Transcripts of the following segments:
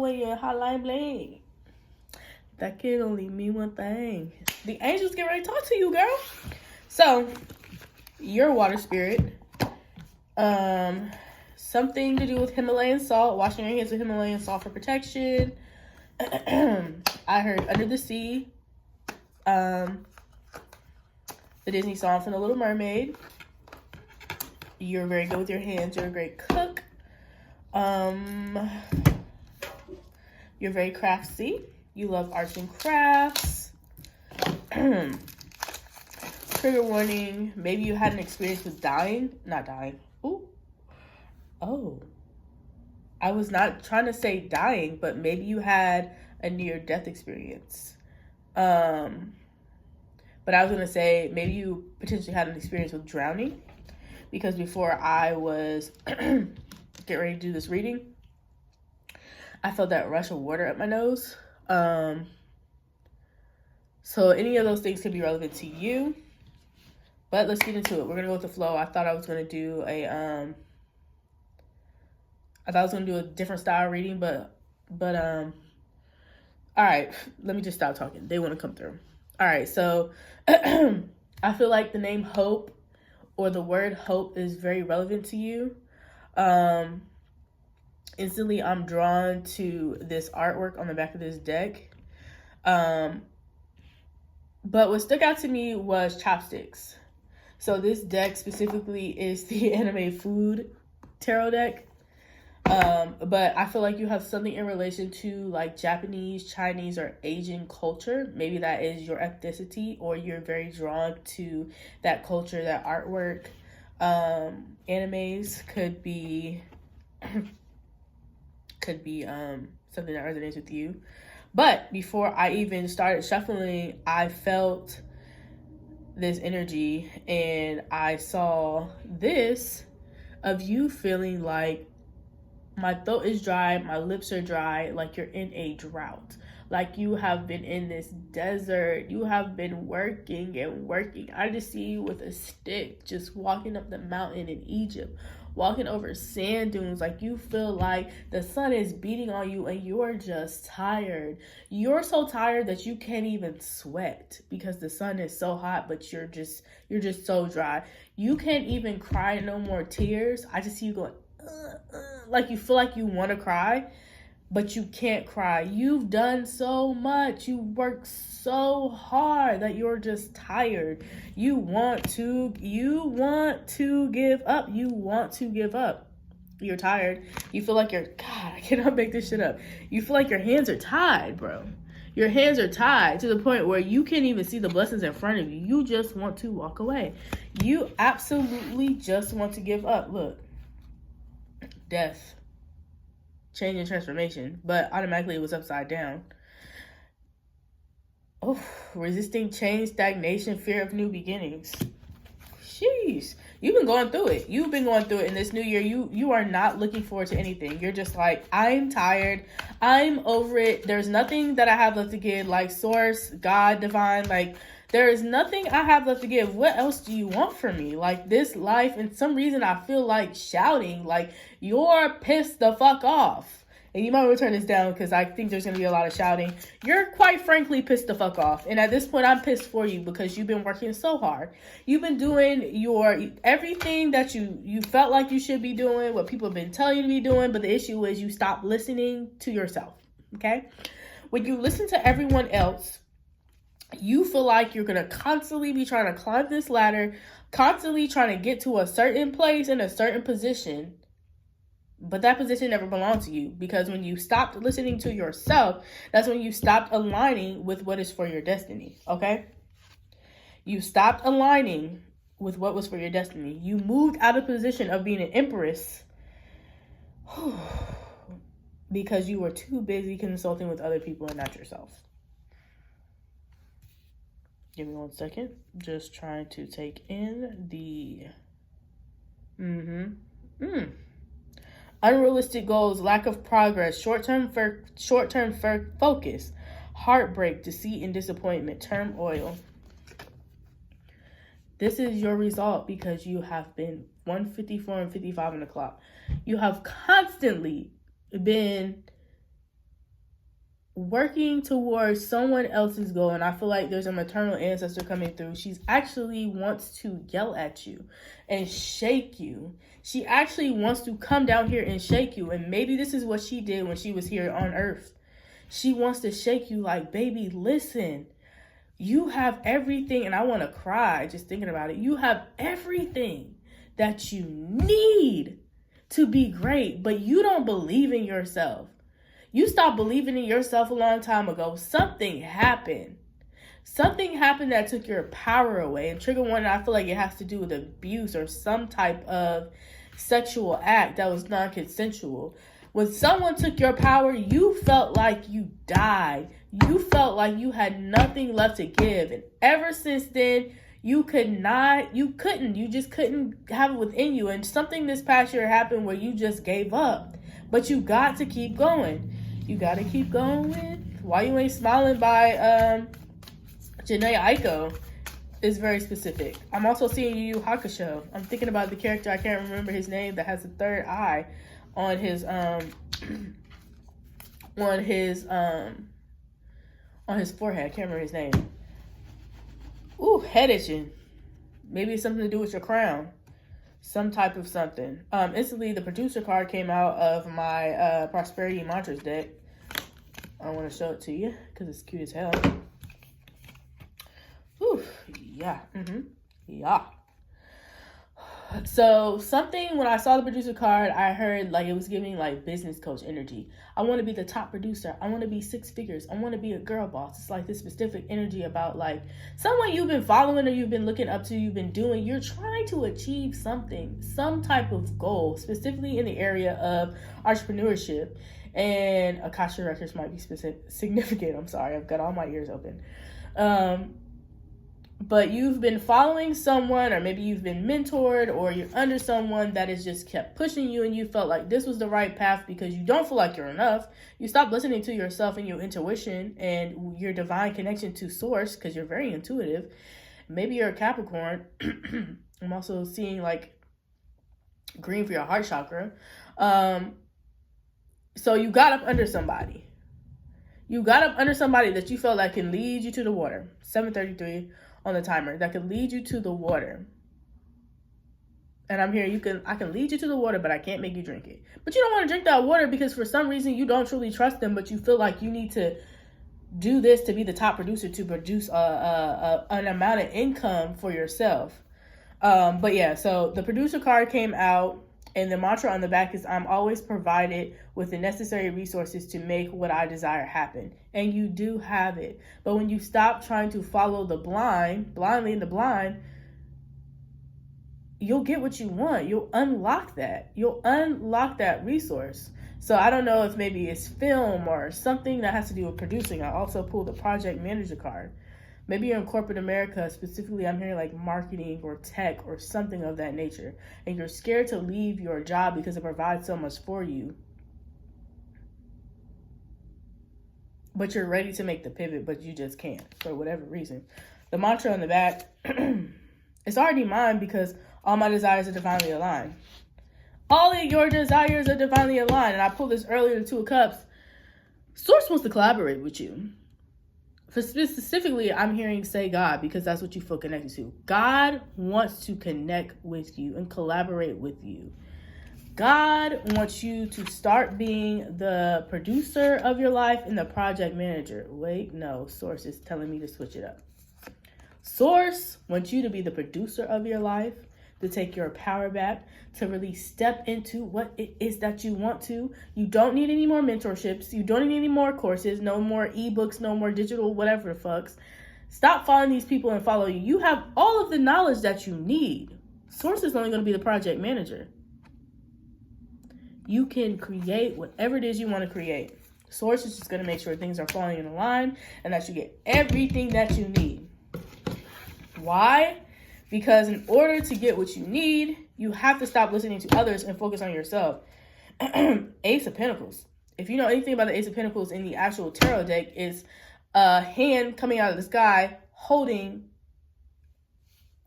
when your hotline bling. That can only mean one thing. The angels get ready to talk to you, girl. So, your water spirit. Something to do with Himalayan salt. Washing your hands with Himalayan salt for protection. I heard Under the Sea. The Disney song from The Little Mermaid. You're very good with your hands. You're a great cook. You're very craftsy. You love arts and crafts. Trigger warning. Maybe you had an experience with dying. Not dying. Ooh. Oh. I was not trying to say dying, but maybe you had a near-death experience. But I was going to say maybe you potentially had an experience with drowning. Because before I was getting ready to do this reading, I felt that rush of water up my nose. So any of those things could be relevant to you. But let's get into it. We're going to go with the flow. I thought I was going to do a different style reading, but all right, let me just stop talking. They want to come through. All right, so I feel like the name Hope or the word hope is very relevant to you. Instantly, I'm drawn to this artwork on the back of this deck. But what stuck out to me was chopsticks. So this deck specifically is the Anime Food Tarot deck. But I feel like you have something in relation to like Japanese, Chinese, or Asian culture. Maybe that is your ethnicity, or you're very drawn to that culture, that artwork. Animes could be something that resonates with you. But before I even started shuffling, I felt this energy and I saw this of you feeling like my throat is dry, my lips are dry, like you're in a drought. Like you have been in this desert. You have been working and working. I just see you with a stick just walking up the mountain in Egypt, walking over sand dunes. Like you feel like the sun is beating on you and you're just tired. You're so tired that you can't even sweat because the sun is so hot, but you're just so dry. You can't even cry no more tears. I just see you going, like you feel like you want to cry, but you can't cry. You've done so much. You worked so hard that you're just tired. You want to give up. You want to give up. You're tired. You feel like God, I cannot make this shit up. You feel like your hands are tied, bro. Your hands are tied to the point where you can't even see the blessings in front of you. You just want to walk away. You absolutely just want to give up. Look. Death. Change and transformation, but automatically it was upside down. Oh, resisting change, stagnation, fear of new beginnings. Jeez, you've been going through it. You've been going through it in this new year. You are not looking forward to anything. You're just like, I'm tired. I'm over it. There's nothing that I have left to give. Like source, God, divine, like there is nothing I have left to give. What else do you want from me? Like this life, and some reason I feel like shouting, like you're pissed the fuck off. And you might want to turn this down because I think there's going to be a lot of shouting. You're quite frankly pissed the fuck off. And at this point, I'm pissed for you because you've been working so hard. You've been doing everything that you felt like you should be doing, what people have been telling you to be doing. But the issue is you stop listening to yourself. Okay? When you listen to everyone else, you feel like you're going to constantly be trying to climb this ladder, constantly trying to get to a certain place in a certain position. But that position never belonged to you, because when you stopped listening to yourself, that's when you stopped aligning with what is for your destiny, okay? You stopped aligning with what was for your destiny. You moved out of position of being an empress because you were too busy consulting with other people and not yourself. Give me 1 second. Just trying to take in the... Unrealistic goals, lack of progress, short-term focus, heartbreak, deceit, and disappointment, turmoil. This is your result because you have been 154 and 55 on the clock. You have constantly been working towards someone else's goal, and I feel like there's a maternal ancestor coming through. She's actually wants to yell at you and shake you. She actually wants to come down here and shake you, and maybe this is what she did when she was here on earth. She wants to shake you like, baby, listen, you have everything, and I want to cry just thinking about it. You have everything that you need to be great, but you don't believe in yourself. You stopped believing in yourself a long time ago. Something happened. Something happened that took your power away. And trigger one, I feel like it has to do with abuse or some type of sexual act that was non-consensual. When someone took your power, you felt like you died. You felt like you had nothing left to give. And ever since then, you just couldn't have it within you. And something this past year happened where you just gave up. But you got to keep going. You got to keep going. Why You Ain't Smiling by Janae Aiko is very specific. I'm also seeing Yu Yu Hakusho. I'm thinking about the character, I can't remember his name, that has a third eye on his forehead. I can't remember his name. Ooh, head itching. Maybe it's something to do with your crown. Some type of something. Instantly, the producer card came out of my Prosperity Mantras deck. I want to show it to you because it's cute as hell. Whew, yeah. Yeah. So something, when I saw the producer card, I heard like it was giving like business coach energy. I want to be the top producer. I want to be 6 figures. I want to be a girl boss. It's like this specific energy about like someone you've been following or you've been looking up to, you've been doing. You're trying to achieve something, some type of goal, specifically in the area of entrepreneurship. And Akasha records might be significant. I'm sorry. I've got all my ears open. But you've been following someone, or maybe you've been mentored, or you're under someone that has just kept pushing you, and you felt like this was the right path because you don't feel like you're enough. You stop listening to yourself and your intuition and your divine connection to source because you're very intuitive. Maybe you're a Capricorn. I'm also seeing like green for your heart chakra. So you got up under somebody. You got up under somebody that you felt like can lead you to the water. 7:33 on the timer. That can lead you to the water. And I'm here. I can lead you to the water, but I can't make you drink it. But you don't want to drink that water because for some reason you don't truly trust them, but you feel like you need to do this to be the top producer to produce an amount of income for yourself. But yeah, so the producer card came out. And the mantra on the back is, I'm always provided with the necessary resources to make what I desire happen. And you do have it. But when you stop trying to follow the blindly in the blind, you'll get what you want. You'll unlock that. You'll unlock that resource. So I don't know if maybe it's film or something that has to do with producing. I also pulled the project manager card. Maybe you're in corporate America, specifically I'm hearing like marketing or tech or something of that nature. And you're scared to leave your job because it provides so much for you. But you're ready to make the pivot, but you just can't for whatever reason. The mantra on the back, it's already mine because all my desires are divinely aligned. All of your desires are divinely aligned. And I pulled this earlier in 2 of Cups. Source wants to collaborate with you. For specifically, I'm hearing say God because that's what you feel connected to. God wants to connect with you and collaborate with you. God wants you to start being the producer of your life and the project manager. Wait, no, Source is telling me to switch it up. Source wants you to be the producer of your life, to take your power back, to really step into what it is that you want to. You don't need any more mentorships. You don't need any more courses, no more ebooks, no more digital, whatever the fucks. Stop following these people and follow you. You have all of the knowledge that you need. Source is only going to be the project manager. You can create whatever it is you want to create. Source is just going to make sure things are falling in line and that you get everything that you need. Why? Because in order to get what you need, you have to stop listening to others and focus on yourself. Ace of Pentacles. If you know anything about the Ace of Pentacles in the actual tarot deck, it's a hand coming out of the sky holding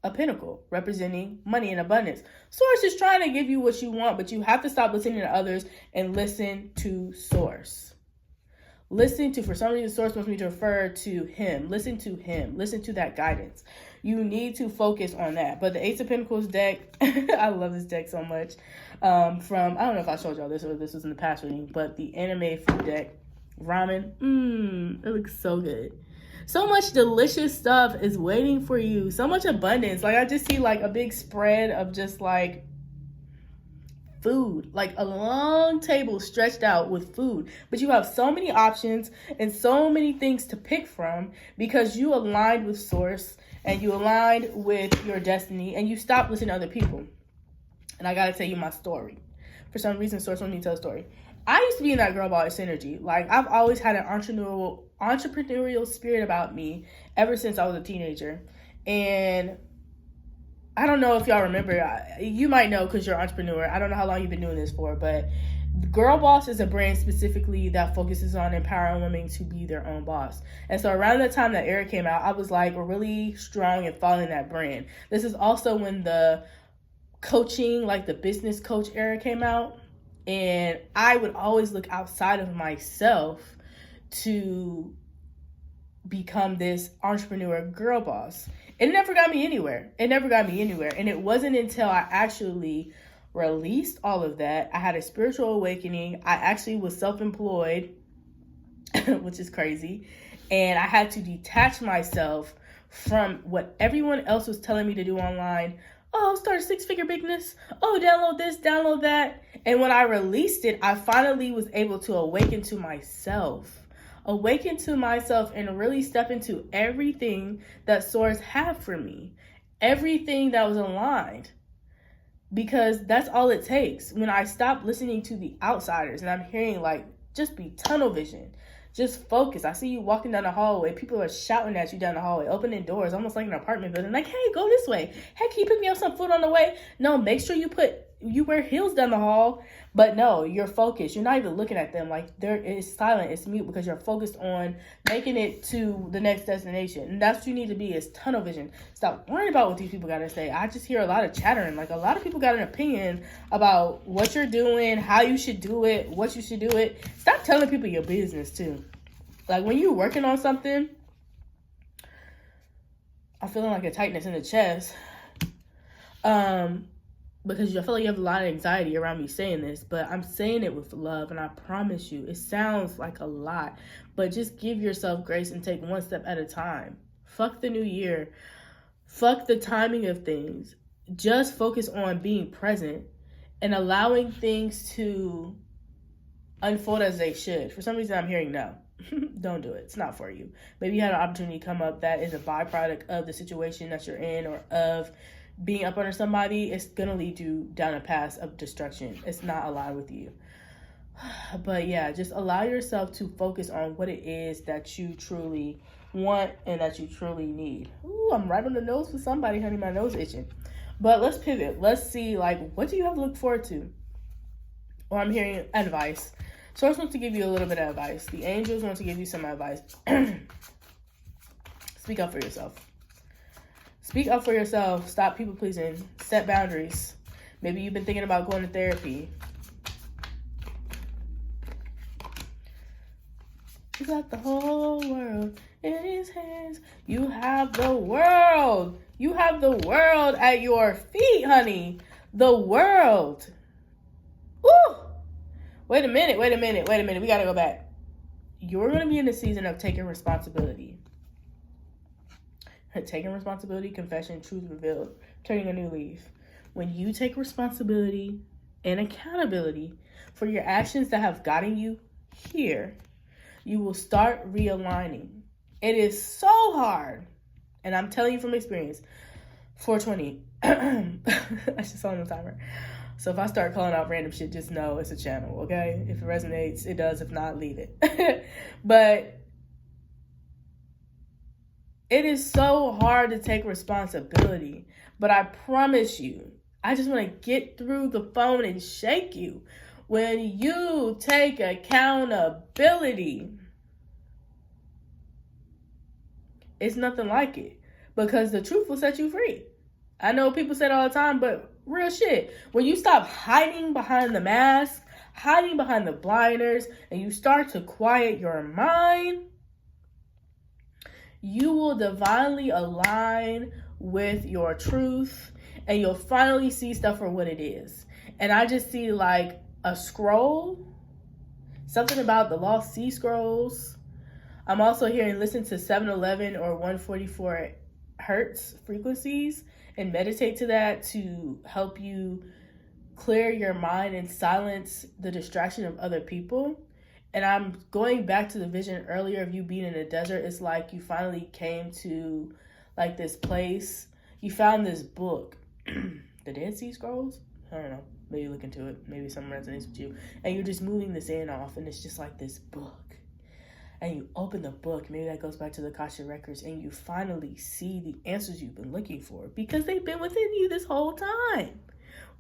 a pentacle, representing money and abundance. Source is trying to give you what you want, but you have to stop listening to others and listen to Source. For some reason, source wants me to refer to him. Listen to him. Listen to that guidance. You need to focus on that. But the Ace of Pentacles deck, I love this deck so much. From, I don't know if I showed y'all this or this was in the past reading, but the anime food deck, ramen, it looks so good. So much delicious stuff is waiting for you. So much abundance. Like, I just see like a big spread of just like food, like a long table stretched out with food. But you have so many options and so many things to pick from because you aligned with source and you aligned with your destiny and you stopped listening to other people. And I gotta tell you my story. For some reason, source wants me to tell a story. I used to be in that girl boss energy. Like, I've always had an entrepreneurial spirit about me ever since I was a teenager. And I don't know if y'all remember. You might know because you're an entrepreneur. I don't know how long you've been doing this for, but Girl Boss is a brand specifically that focuses on empowering women to be their own boss. And so around the time that era came out, I was like really strong in following that brand. This is also when the coaching, like the business coach era came out. And I would always look outside of myself to become this entrepreneur girl boss. It never got me anywhere. And it wasn't until I actually released all of that. I had a spiritual awakening. I actually was self-employed, which is crazy. And I had to detach myself from what everyone else was telling me to do online. Oh, start a 6-figure business. Oh, download this, download that. And when I released it, I finally was able to awaken to myself and really step into everything that Source had for me. Everything that was aligned. Because that's all it takes. When I stop listening to the outsiders and I'm hearing like, just be tunnel vision. Just focus. I see you walking down the hallway. People are shouting at you down the hallway, opening doors, almost like an apartment building. Like, hey, go this way. Hey, can you pick me up some food on the way? No, make sure you wear heels down the hall. But no, you're focused. You're not even looking at them. Like, it's silent. It's mute because you're focused on making it to the next destination. And that's what you need to be, is tunnel vision. Stop worrying about what these people got to say. I just hear a lot of chattering. Like, a lot of people got an opinion about what you're doing, how you should do it, what you should do it. Stop telling people your business, too. Like, when you're working on something, I'm feeling like a tightness in the chest. Because I feel like you have a lot of anxiety around me saying this, but I'm saying it with love, and I promise you, it sounds like a lot, but just give yourself grace and take one step at a time. Fuck the new year. Fuck the timing of things. Just focus on being present and allowing things to unfold as they should. For some reason, I'm hearing no. Don't do it. It's not for you. Maybe you had an opportunity come up that is a byproduct of the situation that you're in or of being up under somebody. It's going to lead you down a path of destruction. It's not aligned with you. But yeah, just allow yourself to focus on what it is that you truly want and that you truly need. Ooh, I'm right on the nose for somebody, honey. My nose itching. But let's pivot. Let's see, like, what do you have to look forward to? Or I'm hearing advice. Source wants to give you a little bit of advice. The angels want to give you some advice. Speak up for yourself. Speak up for yourself. Stop people pleasing. Set boundaries. Maybe you've been thinking about going to therapy. You got the whole world in his hands. You have the world. You have the world at your feet, honey. The world. Woo! Wait a minute. We got to go back. You're going to be in the season of taking responsibility. Taking responsibility, confession, truth revealed, turning a new leaf. When you take responsibility and accountability for your actions that have gotten you here, you will start realigning. It is so hard. And I'm telling you from experience. 420. I should saw on the timer. So if I start calling out random shit, just know it's a channel, okay? If it resonates, it does. If not, leave it. But it is so hard to take responsibility. But I promise you, I just want to get through the phone and shake you. When you take accountability, it's nothing like it. Because the truth will set you free. I know people say it all the time, but real shit. When you stop hiding behind the mask, hiding behind the blinders, and you start to quiet your mind, you will divinely align with your truth, and you'll finally see stuff for what it is. And I just see like a scroll, something about the lost sea scrolls. I'm also hearing listen to 711 or 144 hertz frequencies and meditate to that to help you clear your mind and silence the distraction of other people. And I'm going back to the vision earlier of you being in a desert. It's like you finally came to like this place. You found this book, the Dead Sea Scrolls. I don't know. Maybe look into it. Maybe something resonates with you. And you're just moving the sand off, and it's just like this book. And you open the book. Maybe that goes back to the Akashic Records, and you finally see the answers you've been looking for because they've been within you this whole time.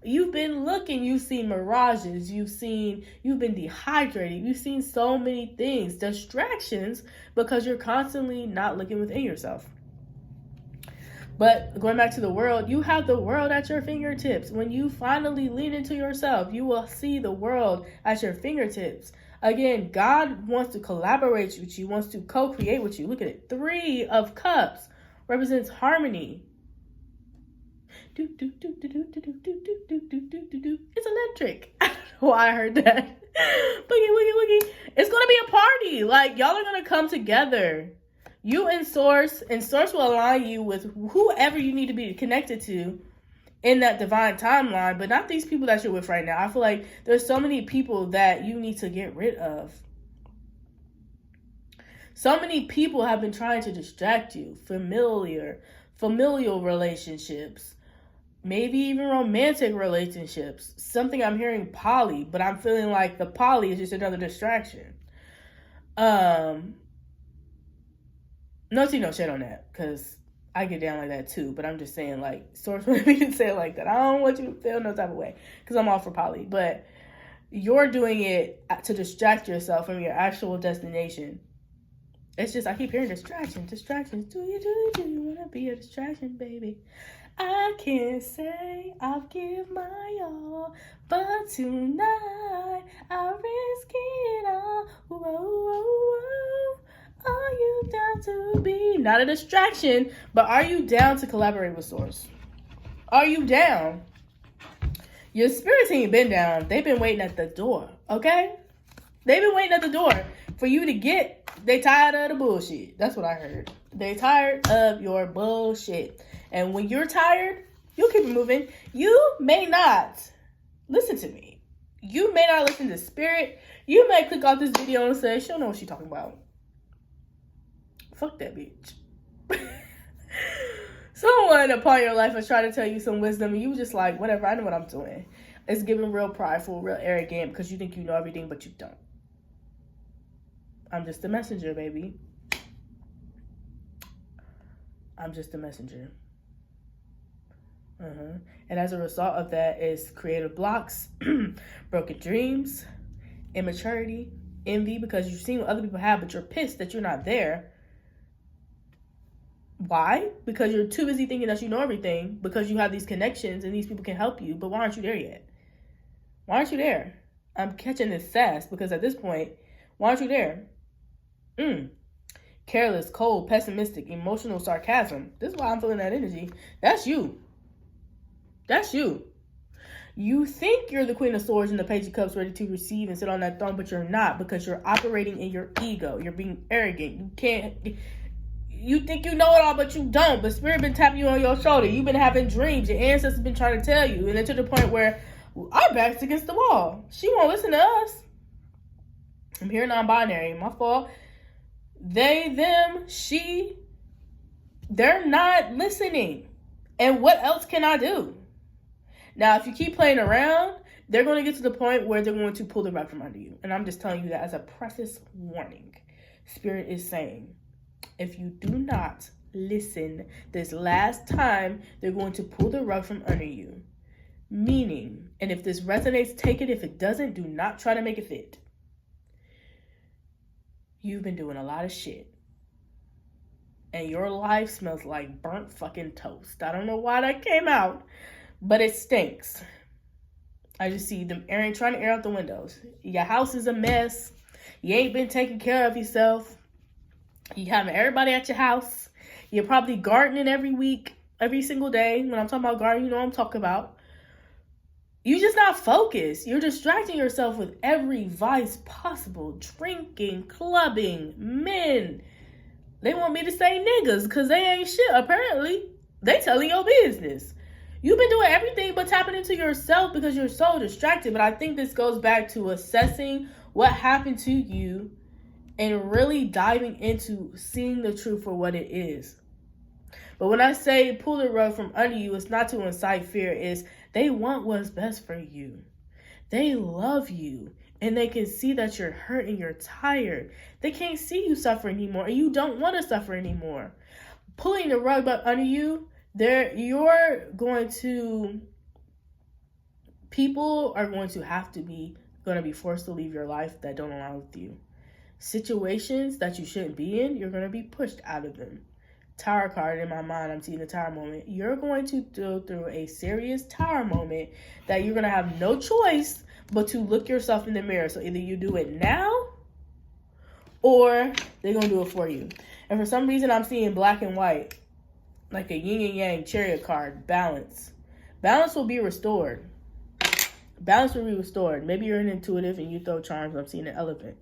You've been looking, you've seen mirages, you've been dehydrated, you've seen so many things, distractions, because you're constantly not looking within yourself. But going back to the world, you have the world at your fingertips. When you finally lean into yourself, you will see the world at your fingertips. Again, God wants to collaborate with you, wants to co-create with you. Look at it. 3 of Cups represents harmony. It's electric. I don't know why I heard that. Boogie. It's gonna be a party. Like, y'all are gonna come together. You and Source will align you with whoever you need to be connected to in that divine timeline, but not these people that you're with right now. I feel like there's so many people that you need to get rid of. So many people have been trying to distract you. Familial relationships. Maybe even romantic relationships. Something I'm hearing poly, but I'm feeling like the poly is just another distraction. No tea, no shit on that, because I get down like that too, but I'm just saying, like, Source wanted me to say it like that. I don't want you to feel no type of way, because I'm all for poly, but you're doing it to distract yourself from your actual destination. It's just, I keep hearing distractions. Do you want to be a distraction, baby? I can't say I'll give my all, but tonight I'll risk it all. Whoa. Are you down to be not a distraction, but are you down to collaborate with Source? Are you down? Your spirit team been down. They've been waiting at the door, okay? They've been waiting at the door for you to get. They tired of the bullshit. That's what I heard. They tired of your bullshit. And when you're tired, you'll keep it moving. You may not listen to me. You may not listen to spirit. You may click off this video and say, she don't know what she's talking about. Fuck that bitch. Someone upon your life is trying to tell you some wisdom, and you just like, whatever, I know what I'm doing. It's giving real prideful, real arrogant, because you think you know everything, but you don't. I'm just a messenger, baby. I'm just a messenger. And as a result of that is creative blocks, broken dreams, immaturity, envy, because you've seen what other people have, but you're pissed that you're not there. Why? Because you're too busy thinking that you know everything, because you have these connections and these people can help you, but why aren't you there yet? Why aren't you there? I'm catching this sass, because at this point, why aren't you there? Careless, cold, pessimistic, emotional sarcasm. This is why I'm feeling that energy. That's you. That's you. You think you're the Queen of Swords and the Page of Cups ready to receive and sit on that throne, but you're not, because you're operating in your ego. You're being arrogant. You think you know it all, but you don't. But Spirit been tapping you on your shoulder. You've been having dreams. Your ancestors been trying to tell you. And then to the point where our back's against the wall. She won't listen to us. I'm here non-binary. My fault. They, them, she. They're not listening. And what else can I do? Now, if you keep playing around, they're going to get to the point where they're going to pull the rug from under you. And I'm just telling you that as a preface warning. Spirit is saying, if you do not listen this last time, they're going to pull the rug from under you. Meaning, and if this resonates, take it. If it doesn't, do not try to make it fit. You've been doing a lot of shit. And your life smells like burnt fucking toast. I don't know why that came out, but it stinks. I just see them trying to air out the windows. Your house is a mess. You ain't been taking care of yourself. You having everybody at your house. You're probably gardening every week, every single day. When I'm talking about gardening, you know what I'm talking about. You're just not focused. You're distracting yourself with every vice possible. Drinking, clubbing, men. They want me to say niggas because they ain't shit. Apparently, they telling your business. You've been doing everything but tapping into yourself because you're so distracted. But I think this goes back to assessing what happened to you and really diving into seeing the truth for what it is. But when I say pull the rug from under you, it's not to incite fear. It's they want what's best for you. They love you. And they can see that you're hurt and you're tired. They can't see you suffer anymore. And you don't want to suffer anymore. Pulling the rug up under you, people are going to be forced to leave your life that don't align with you. Situations that you shouldn't be in, you're going to be pushed out of them. Tower card in my mind, I'm seeing the tower moment. You're going to go through a serious tower moment that you're going to have no choice but to look yourself in the mirror. So either you do it now or they're going to do it for you. And for some reason, I'm seeing black and white, like a yin and yang chariot card, balance. Balance will be restored. Balance will be restored. Maybe you're an intuitive and you throw charms. I'm seeing an elephant.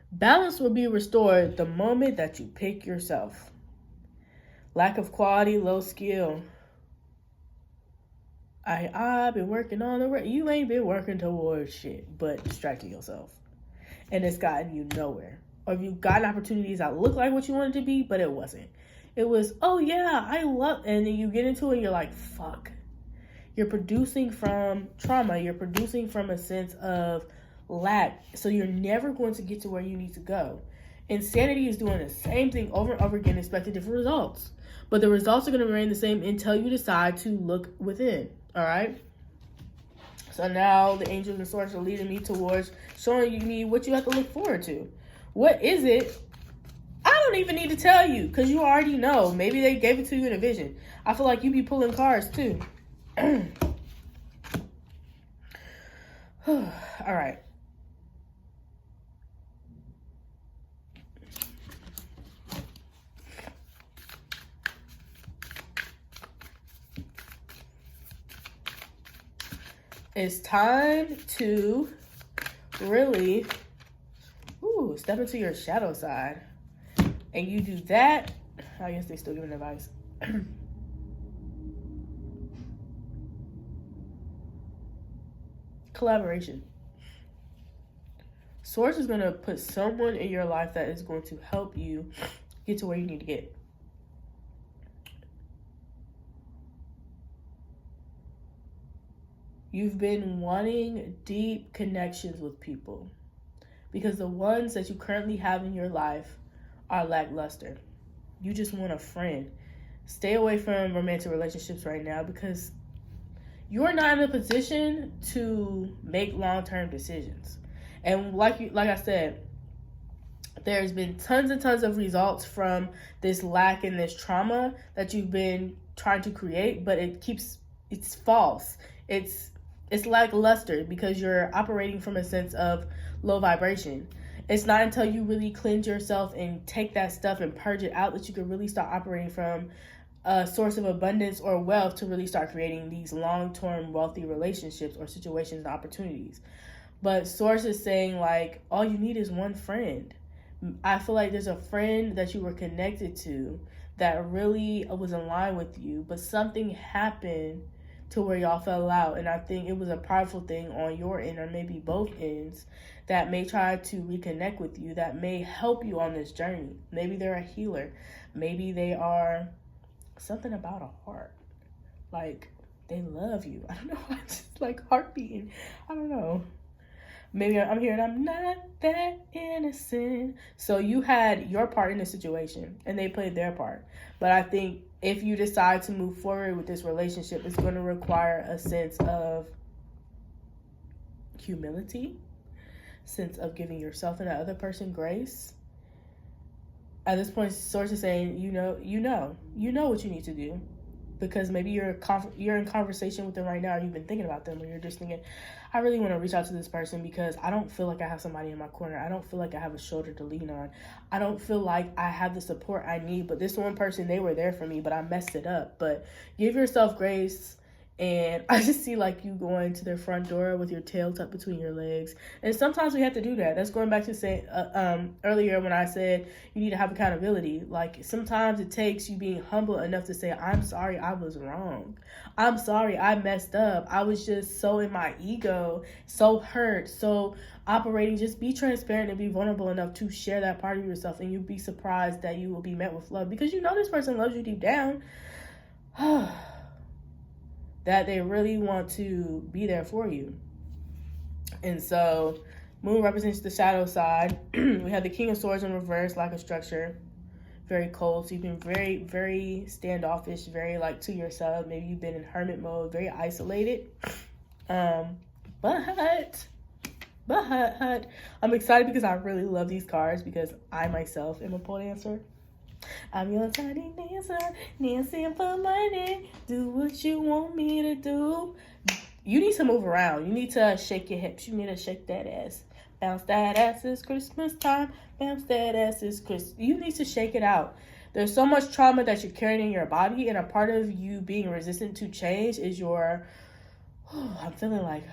Balance will be restored the moment that you pick yourself. Lack of quality, low skill. I've been working on the you ain't been working towards shit but distracting yourself. And it's gotten you nowhere. Or you've gotten opportunities that look like what you wanted to be, but it wasn't. It was, oh yeah, and then you get into it and you're like, fuck. You're producing from trauma. You're producing from a sense of lack. So you're never going to get to where you need to go. Insanity is doing the same thing over and over again, expecting different results. But the results are going to remain the same until you decide to look within. All right? So now the angels and source are leading me towards showing me what you have to look forward to. What is it? I don't even need to tell you because you already know. Maybe they gave it to you in a vision. I feel like you be pulling cards too. All right. It's time to really step into your shadow side. And you do that. I guess they still giving advice. Collaboration. Source is going to put someone in your life that is going to help you get to where you need to get. You've been wanting deep connections with people because the ones that you currently have in your life are lackluster. You just want a friend. Stay away from romantic relationships right now because you're not in a position to make long-term decisions. And like I said, there's been tons and tons of results from this lack and this trauma that you've been trying to create, but it's false. It's lackluster because you're operating from a sense of low vibration. It's not until you really cleanse yourself and take that stuff and purge it out that you can really start operating from a source of abundance or wealth to really start creating these long-term wealthy relationships or situations and opportunities. But source is saying like, all you need is one friend. I feel like there's a friend that you were connected to that really was in line with you, but something happened to where y'all fell out. And I think it was a prideful thing on your end or maybe both ends that may try to reconnect with you, that may help you on this journey. Maybe they're a healer. Maybe they are something about a heart. Like they love you. I don't know. I'm just like heart beating. I don't know. Maybe I'm hearing I'm not that innocent. So you had your part in the situation and they played their part. But I think if you decide to move forward with this relationship, it's going to require a sense of humility, sense of giving yourself and the other person grace. At this point, source is saying, you know what you need to do. because maybe you're in conversation with them right now, or you've been thinking about them, or you're just thinking, I really want to reach out to this person because I don't feel like I have somebody in my corner. I don't feel like I have a shoulder to lean on. I don't feel like I have the support I need. But this one person, they were there for me, but I messed it up. But give yourself grace. And I just see like you going to their front door with your tail tucked between your legs. And sometimes we have to do that. That's going back to saying earlier when I said you need to have accountability. Like sometimes it takes you being humble enough to say, I'm sorry, I was wrong. I'm sorry, I messed up. I was just so in my ego, so hurt, so operating. Just be transparent and be vulnerable enough to share that part of yourself. And you'll be surprised that you will be met with love because you know this person loves you deep down. That they really want to be there for you. And so Moon represents the shadow side. We have the King of Swords in reverse, lack of structure, very cold. So you've been very, very standoffish, very like to yourself. Maybe you've been in hermit mode, very isolated. But I'm excited because I really love these cards because I myself am a pole dancer. I'm your tiny dancer, dancing for money. Do what you want me to do. You need to move around. You need to shake your hips. You need to shake that ass. Bounce that ass, it's Christmas time. Bounce that ass, it's Christmas. You need to shake it out. There's so much trauma that you're carrying in your body, and a part of you being resistant to change is your, I'm feeling like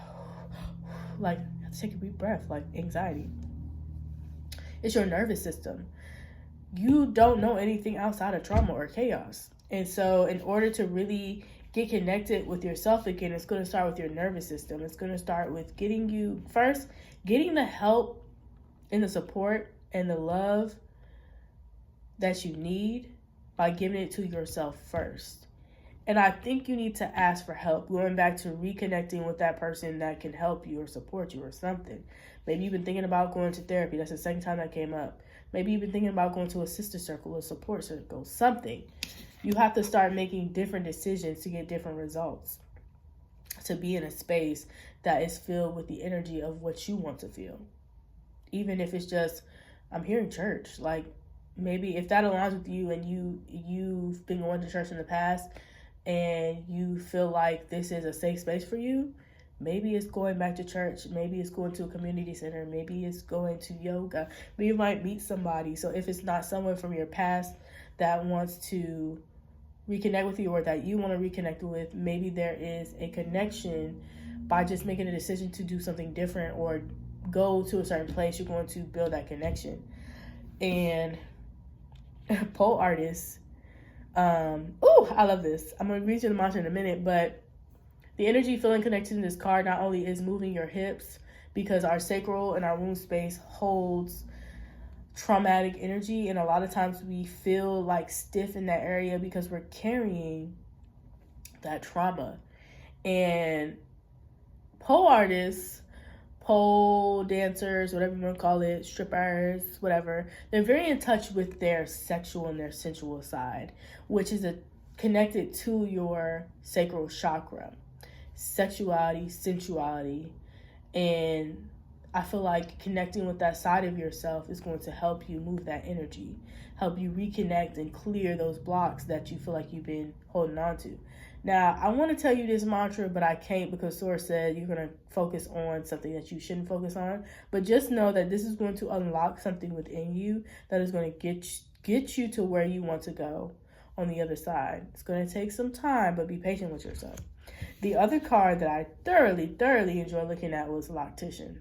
take a deep breath, like anxiety. It's your nervous system. You don't know anything outside of trauma or chaos. And so in order to really get connected with yourself again, it's going to start with your nervous system. It's going to start with getting the help and the support and the love that you need by giving it to yourself first. And I think you need to ask for help, going back to reconnecting with that person that can help you or support you or something. Maybe you've been thinking about going to therapy. That's the second time that came up. Maybe you've been thinking about going to a sister circle, a support circle, something. You have to start making different decisions to get different results. To be in a space that is filled with the energy of what you want to feel. Even if it's just, I'm here in church. Like maybe if that aligns with you and you've been going to church in the past and you feel like this is a safe space for you, maybe it's going back to church. Maybe it's going to a community center. Maybe it's going to yoga. Maybe you might meet somebody. So if it's not someone from your past that wants to reconnect with you or that you want to reconnect with, maybe there is a connection by just making a decision to do something different or go to a certain place. You're going to build that connection. And pole artists, I love this. I'm going to read you the mantra in a minute, but the energy feeling connected in this card not only is moving your hips, because our sacral and our womb space holds traumatic energy, and a lot of times we feel like stiff in that area because we're carrying that trauma. And pole artists, pole dancers, whatever you want to call it, strippers, whatever, they're very in touch with their sexual and their sensual side, which is connected to your sacral chakra. Sexuality, sensuality, and I feel like connecting with that side of yourself is going to help you move that energy, help you reconnect and clear those blocks that you feel like you've been holding on to. Now, I want to tell you this mantra, but I can't because Source said you're going to focus on something that you shouldn't focus on. But just know that this is going to unlock something within you that is going to get you to where you want to go on the other side. It's going to take some time, but be patient with yourself. The other card that I thoroughly enjoyed looking at was Loctician.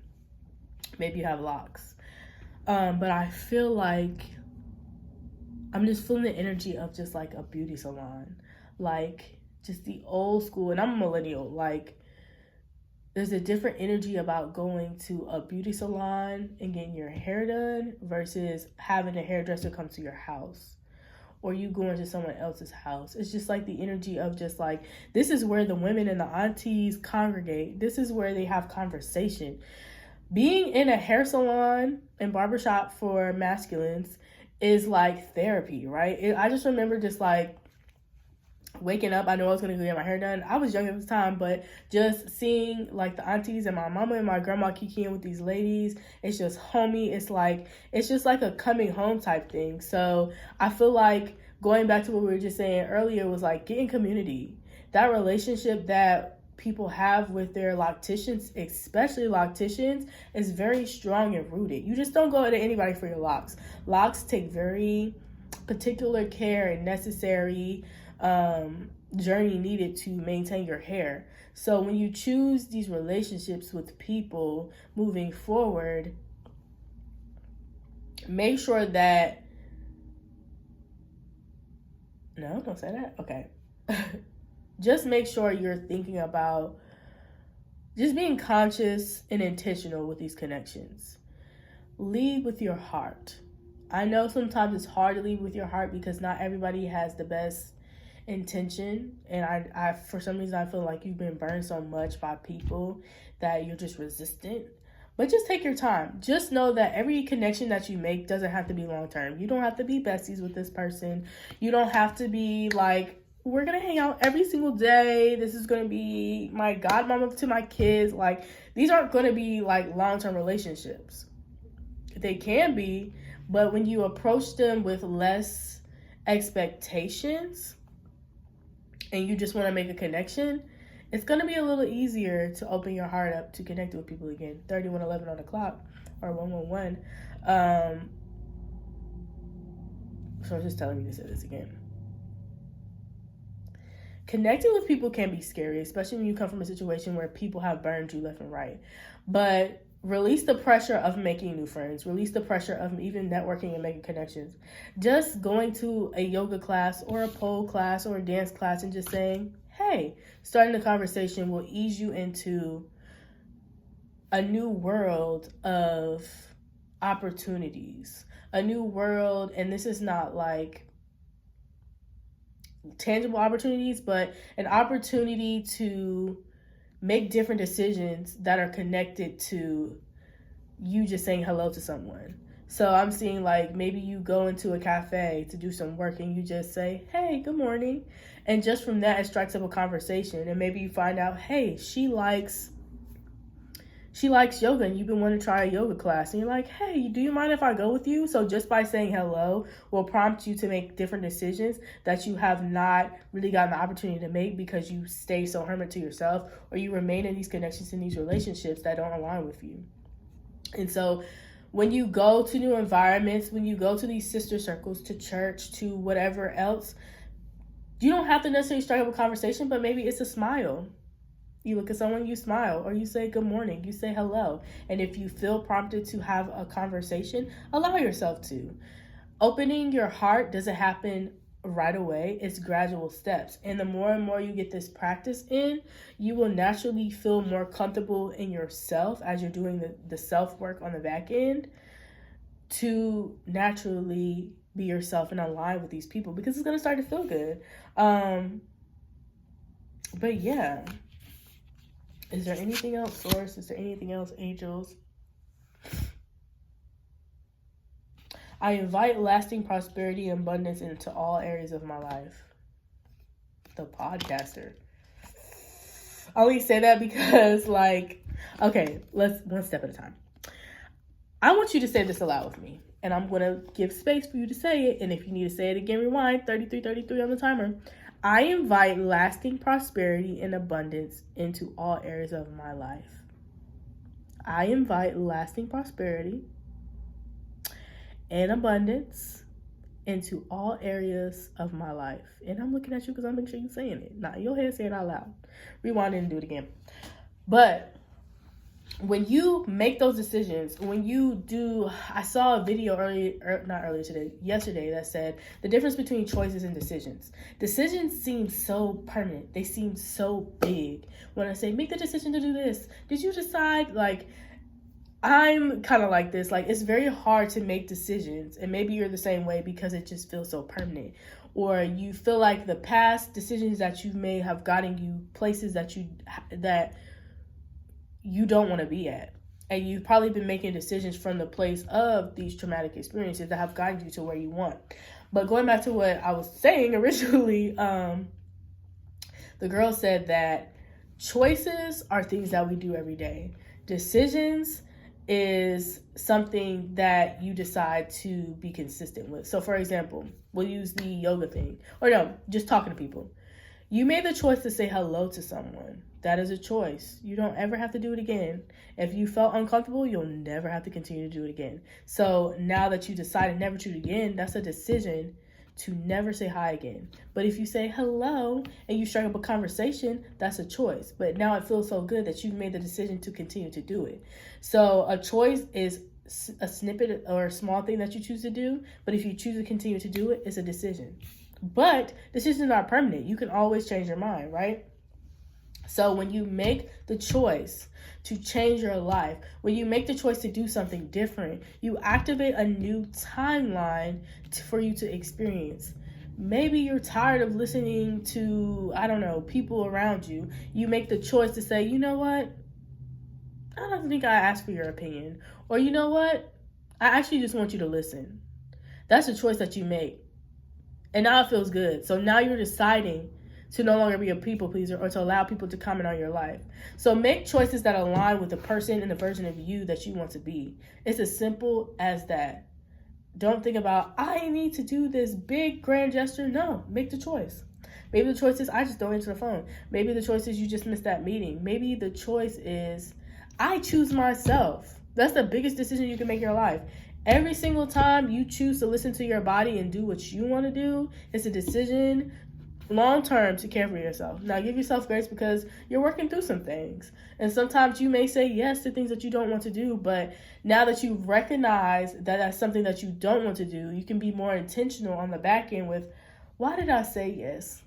Maybe you have locks. But I feel like I'm just feeling the energy of just like a beauty salon. Like just the old school, and I'm a millennial. Like there's a different energy about going to a beauty salon and getting your hair done versus having a hairdresser come to your house. Or you going to someone else's house. It's just like the energy of just like, this is where the women and the aunties congregate. This is where they have conversation. Being in a hair salon and barbershop for masculines is like therapy, right? I just remember just like waking up. I know I was going to go get my hair done. I was young at the time, but just seeing like the aunties and my mama and my grandma kikiing with these ladies, it's just homey. It's just like a coming home type thing. So I feel like going back to what we were just saying earlier was like, get in community. That relationship that people have with their locticians, especially locticians, is very strong and rooted. You just don't go to anybody for your locks. Locks take very particular care and necessary journey needed to maintain your hair. So when you choose these relationships with people moving forward, make sure that, no, don't say that. Okay. Just make sure you're thinking about just being conscious and intentional with these connections. Lead with your heart. I know sometimes it's hard to lead with your heart because not everybody has the best intention, and I for some reason I feel like you've been burned so much by people that you're just resistant. But just take your time. Just know that every connection that you make doesn't have to be long term. You don't have to be besties with this person. You don't have to be like, we're gonna hang out every single day. This is gonna be my godmama to my kids. Like, these aren't gonna be like long-term relationships. They can be, but when you approach them with less expectations and you just want to make a connection, it's gonna be a little easier to open your heart up to connect with people again. 3111 on the clock, or 111. So it's just telling me to say this again. Connecting with people can be scary, especially when you come from a situation where people have burned you left and right. But release the pressure of making new friends. Release the pressure of even networking and making connections. Just going to a yoga class or a pole class or a dance class and just saying, hey, starting the conversation will ease you into a new world of opportunities. A new world, and this is not like tangible opportunities, but an opportunity to make different decisions that are connected to you just saying hello to someone. So I'm seeing like maybe you go into a cafe to do some work and you just say, hey, good morning. And just from that, it strikes up a conversation. And maybe you find out, hey, she likes yoga and you've been wanting to try a yoga class. And you're like, hey, do you mind if I go with you? So just by saying hello will prompt you to make different decisions that you have not really gotten the opportunity to make because you stay so hermit to yourself, or you remain in these connections, in these relationships that don't align with you. And so when you go to new environments, when you go to these sister circles, to church, to whatever else, you don't have to necessarily strike up a conversation, but maybe it's a smile. You look at someone, you smile, or you say good morning, you say hello. And if you feel prompted to have a conversation, allow yourself to. Opening your heart doesn't happen right away. It's gradual steps. And the more and more you get this practice in, you will naturally feel more comfortable in yourself as you're doing the self-work on the back end to naturally be yourself and align with these people, because it's going to start to feel good. But yeah. Is there anything else, Source? Is there anything else, angels? I invite lasting prosperity and abundance into all areas of my life. The podcaster. I only say that because, like, okay, let's one step at a time. I want you to say this aloud with me, and I'm going to give space for you to say it. And if you need to say it again, rewind. 33 on the timer. I invite lasting prosperity and abundance into all areas of my life. I invite lasting prosperity and abundance into all areas of my life. And I'm looking at you because I'm making sure you're saying it. Not in your head, say it out loud. Rewind it and do it again. But when you make those decisions, when you do, I saw a video yesterday that said the difference between choices and decisions. Decisions seem so permanent. They seem so big. When I say, make the decision to do this, did you decide? Like, I'm kind of like this. Like, it's very hard to make decisions. And maybe you're the same way because it just feels so permanent. Or you feel like the past decisions that you've made have gotten you places that you don't want to be at. And you've probably been making decisions from the place of these traumatic experiences that have gotten you to where you want. But going back to what I was saying originally, the girl said that choices are things that we do every day. Decisions is something that you decide to be consistent with. So for example, we'll use the yoga thing, or no, just talking to people. You made the choice to say hello to someone. That is a choice. You don't ever have to do it again. If you felt uncomfortable, you'll never have to continue to do it again. So now that you decided never to do it again, that's a decision to never say hi again. But if you say hello and you strike up a conversation, that's a choice. But now it feels so good that you've made the decision to continue to do it. So a choice is a snippet or a small thing that you choose to do. But if you choose to continue to do it, it's a decision. But decisions are permanent. You can always change your mind, right? So when you make the choice to change your life, when you make the choice to do something different, you activate a new timeline for you to experience. Maybe you're tired of listening to, I don't know, people around you. You make the choice to say, you know what? I don't think I asked for your opinion. Or you know what? I actually just want you to listen. That's a choice that you make. And now it feels good. So now you're deciding to no longer be a people pleaser or to allow people to comment on your life. So make choices that align with the person and the version of you that you want to be. It's as simple as that. Don't think about, I need to do this big grand gesture. No, make the choice. Maybe the choice is, I just don't answer the phone. Maybe the choice is, you just missed that meeting. Maybe the choice is, I choose myself. That's the biggest decision you can make in your life. Every single time you choose to listen to your body and do what you want to do, it's a decision long term to care for yourself. Now give yourself grace because you're working through some things. And sometimes you may say yes to things that you don't want to do, but now that you recognize that that's something that you don't want to do, you can be more intentional on the back end with, why did I say yes?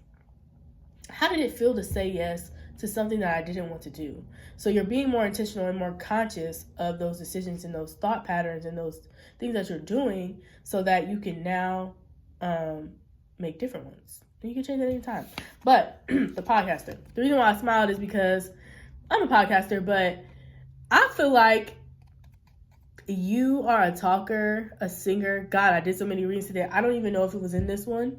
How did it feel to say yes to something that I didn't want to do? So you're being more intentional and more conscious of those decisions and those thought patterns and those things that you're doing so that you can now make different ones. And you can change at any time. But the podcaster. The reason why I smiled is because I'm a podcaster, but I feel like you are a talker, a singer. God, I did so many readings today. I don't even know if it was in this one.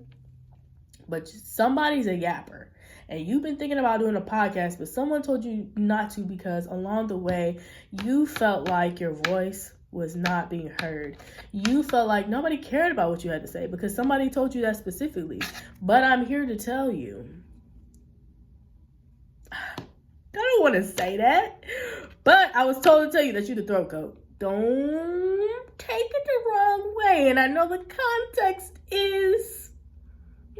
But somebody's a yapper. And you've been thinking about doing a podcast, but someone told you not to because along the way, you felt like your voice was not being heard. You felt like nobody cared about what you had to say because somebody told you that specifically. But I'm here to tell you, I don't want to say that, but I was told to tell you that you're the throat goat. Don't take it the wrong way. And I know the context is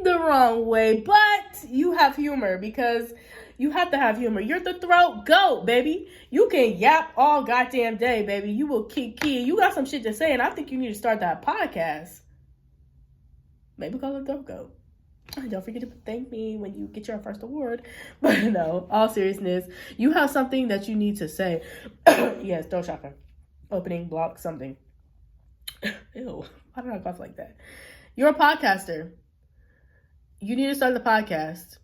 the wrong way, but you have humor because you have to have humor. You're the throat goat, baby. You can yap all goddamn day, baby. You will keep key. You got some shit to say, and I think you need to start that podcast. Maybe call it throat goat. And don't forget to thank me when you get your first award. But no, all seriousness, you have something that you need to say. Yes, throat chakra. Opening, block, something. Ew, why did I cough like that? You're a podcaster. You need to start the podcast.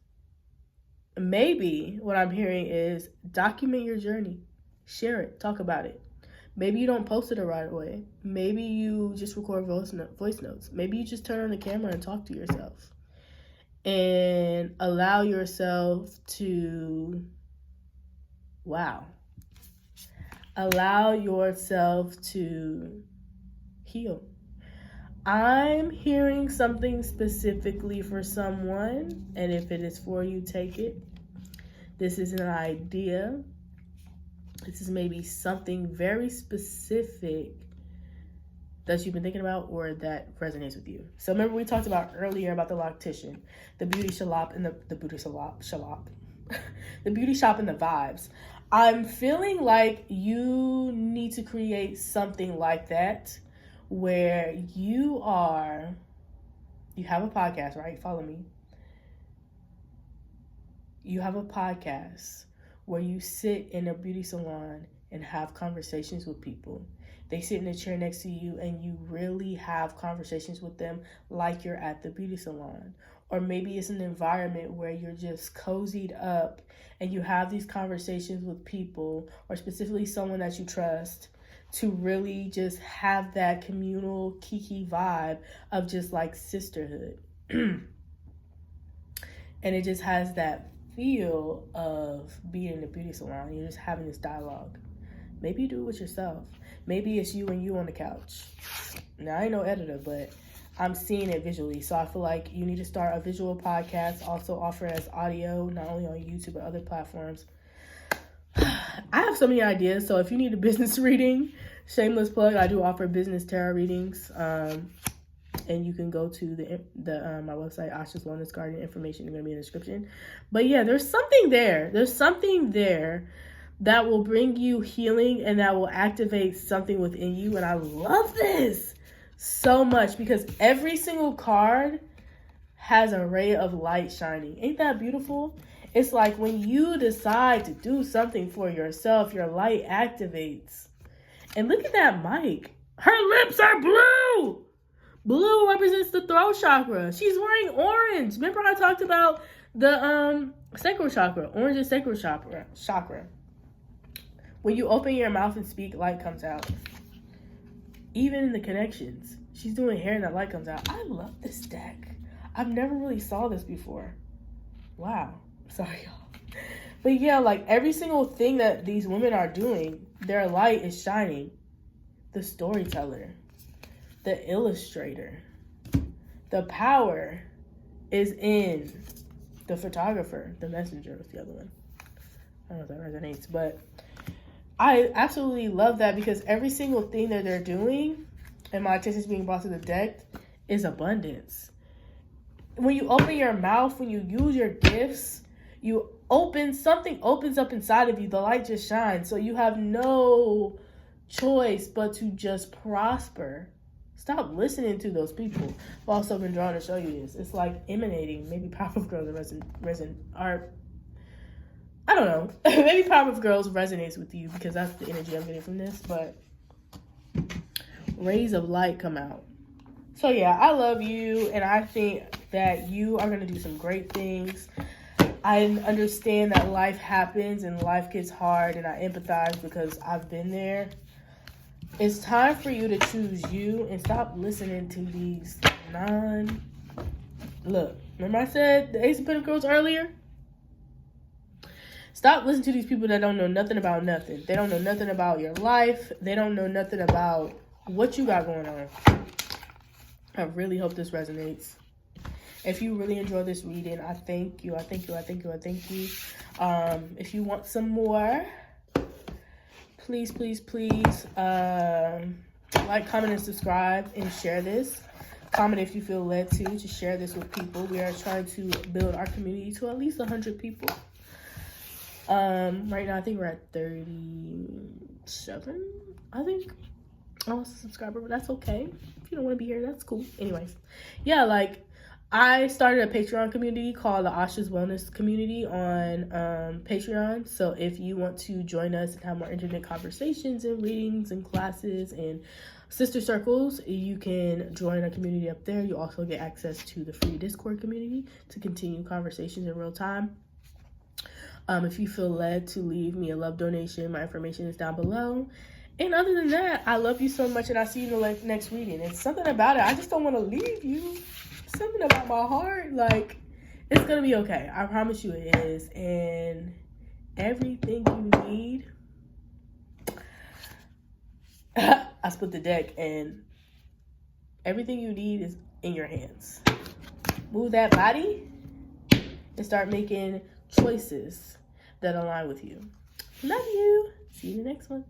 Maybe what I'm hearing is document your journey. Share it. Talk about it. Maybe you don't post it the right way. Maybe you just record voice notes. Maybe you just turn on the camera and talk to yourself. And allow yourself to, allow yourself to heal. I'm hearing something specifically for someone, and if it is for you, take it. This is an idea. This is maybe something very specific that you've been thinking about or that resonates with you. So remember we talked about earlier about the loctician, the beauty shop and the beauty shop, the beauty shop and the vibes. I'm feeling like you need to create something like that where you have a podcast, right? Follow me. You have a podcast where you sit in a beauty salon and have conversations with people. They sit in a chair next to you and you really have conversations with them like you're at the beauty salon. Or maybe it's an environment where you're just cozied up and you have these conversations with people, or specifically someone that you trust, to really just have that communal kiki vibe of just like sisterhood. And it just has that feel of being in a beauty salon. You're just having this dialogue. Maybe you do it with yourself. Maybe it's you and you on the couch. Now, I ain't no editor, but I'm seeing it visually. So I feel like you need to start a visual podcast, also offer as audio, not only on YouTube, but other platforms. I have so many ideas. So if you need a business reading, shameless plug, I do offer business tarot readings. And you can go to my website, Asha's Wellness Garden. Information is going to be in the description. But yeah, there's something there. There's something there that will bring you healing and that will activate something within you. And I love this so much because every single card has a ray of light shining. Ain't that beautiful? It's like when you decide to do something for yourself, your light activates. And look at that mic. Her lips are blue. Blue represents the throat chakra. She's wearing orange. Remember I talked about the sacral chakra. Orange is sacral chakra. When you open your mouth and speak, light comes out. Even in the connections. She's doing hair and that light comes out. I love this deck. I've never really saw this before. Wow. Sorry, y'all. But yeah, like every single thing that these women are doing, their light is shining. The storyteller. The illustrator. The power is in the photographer. The messenger was the other one. I don't know if that resonates, but I absolutely love that because every single thing that they're doing, and my attention is being brought to the deck, is abundance. When you open your mouth, when you use your gifts, something opens up inside of you. The light just shines. So you have no choice but to just prosper. Stop listening to those people. I've also been drawn to show you this. It's like emanating. Maybe Powerpuff Girls are I don't know. Maybe Powerpuff Girls resonates with you because that's the energy I'm getting from this. But rays of light come out. So yeah, I love you. And I think that you are going to do some great things. I understand that life happens and life gets hard. And I empathize because I've been there. It's time for you to choose you and stop listening to these Look, remember I said the Ace of Pentacles earlier? Stop listening to these people that don't know nothing about nothing. They don't know nothing about your life. They don't know nothing about what you got going on. I really hope this resonates. If you really enjoy this reading, I thank you. If you want some more, please, like, comment, and subscribe, and share this. Comment if you feel led to share this with people. We are trying to build our community to at least 100 people. Right now, I think we're at 37, I think. Almost a subscriber, but that's okay. If you don't want to be here, that's cool. Anyways, yeah, like, I started a Patreon community called the Asha's Wellness Community on Patreon. So if you want to join us and have more intimate conversations and readings and classes and sister circles, you can join a community up there. You also get access to the free Discord community to continue conversations in real time. If you feel led to leave me a love donation, my information is down below. And other than that, I love you so much, and I'll see you in the next reading. It's something about it. I just don't want to leave you. Something about my heart, like, it's gonna be okay. I promise you it is. And everything you need, I split the deck, and everything you need is in your hands. Move that body and start making choices that align with you. Love you. See you in the next one.